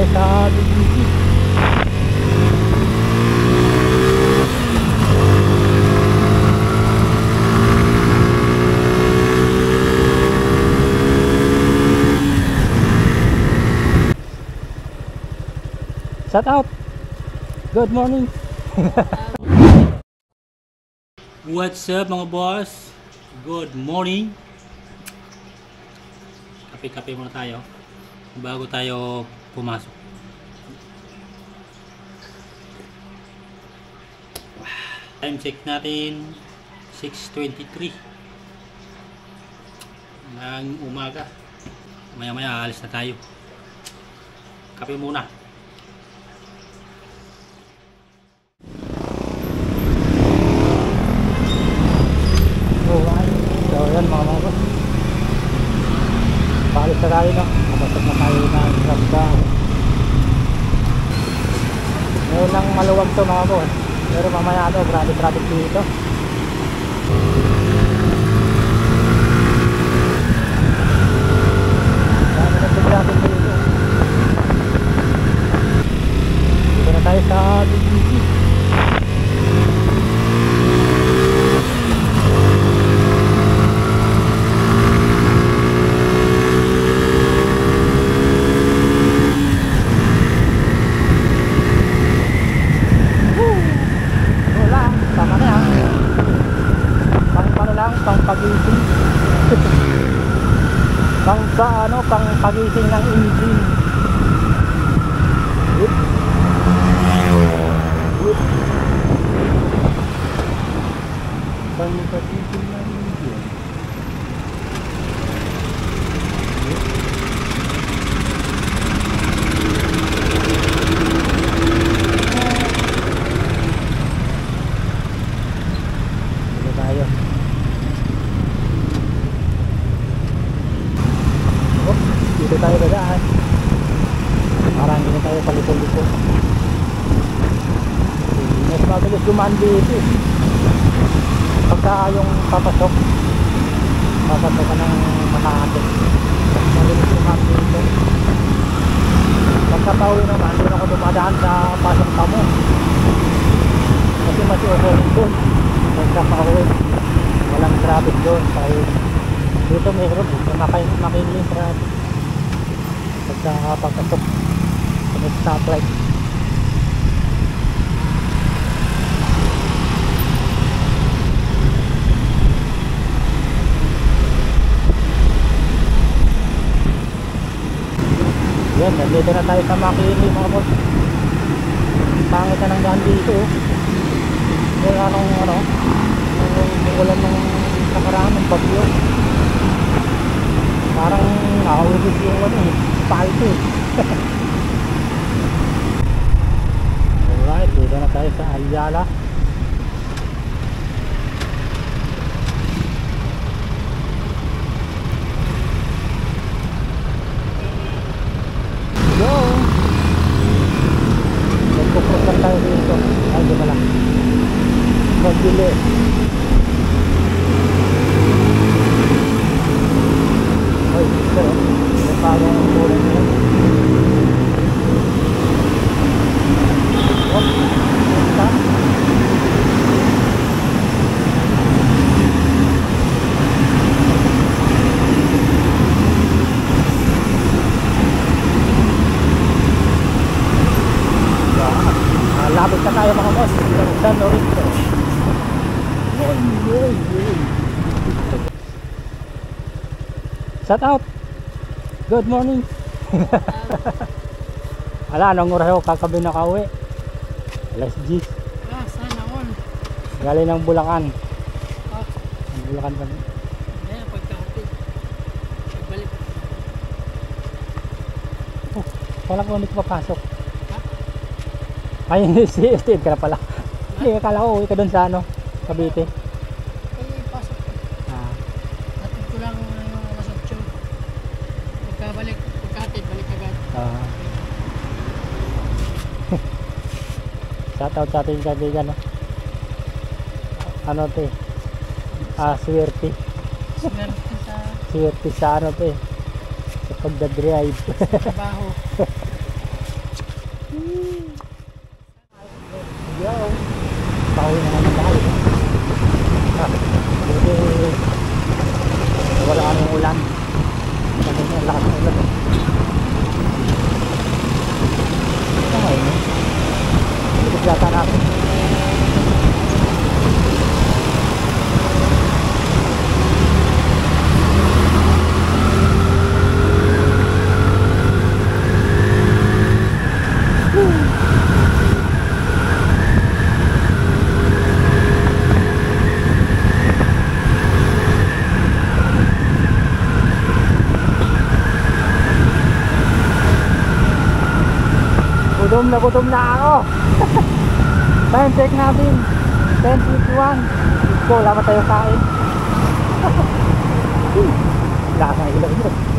tayo sa BBC. Shout out! Good morning! What's up mga boss? Good morning! Kape-kape muna tayo bago tayo pumasok. Time check natin 6:23 ng umaga. Maya-maya alis na tayo. Kape muna. So yan mga boss, paalis na tayo, no? Napasok na tayo ng Rasdan. Ngayon lang maluwag to mga boss, pero mamaya grabe traffic dito. Dami na traffic dito. Dito na tayo sa BBC. Pang-pagising pang-pagising ng engine. Pang-pagising ng engine. Dito tayo. Dito tayo dadaan. Parang hindi tayo paliko-liko. Mas mabilis dumaan dito. Pagka yung papasok ka ng Makati, mabilis dumaan dito. Pagka pauwi naman, doon ako dumadaan sa pasok kamo. Kasi mas okay doon. Pagka pauwi, walang traffic doon. Dito may road, makinig yung traffic. Pagkapagkasok sa may stoplight. Yan, nandito na tayo sa Makini mga boss. Pangit na ng daan dito. Wala nung ulan nung nakaraan ng bagyo. Parang nakahubos yung palto. Alright, dito na tayo sa Ayala. Yo! Nagpuprosan tayo dito. Ay, di ba lang? Magbili. Ay, pero may parang tulad nila. What? Basta? Labot na tayo mga boss. San Lorenzo. Shout out! Good morning! Ala, anong oras ako kakabi na kauwi? Alas 10. Sana all. Galing ng Bulacan. Ang Bulacan kami. Ayan, pagkakapit. Pagbalik. Oh, wala ko hindi ko papasok. Ha? Ay, si Steve ka na pala. Hindi, akala ko uwi ka dun sa Cavite. Pasok. Atid ko lang yung alas 8. Pagkabalik, pagkatid, balik agad. Shoutout sa ating kaibigan, no? Ano te? Swerte. Swerte sa Swerte sa sa pagdadrive. trabaho. Yo. Pauwi na naman tayo. Buti wala anong ulan. Kasi ang lakas ng ulan. Ito ngayon. Ito yata natin. Gutom na ako. Time check natin 10:51. Let's go, wala pa tayo kain. Lakas ng ilaw nyo.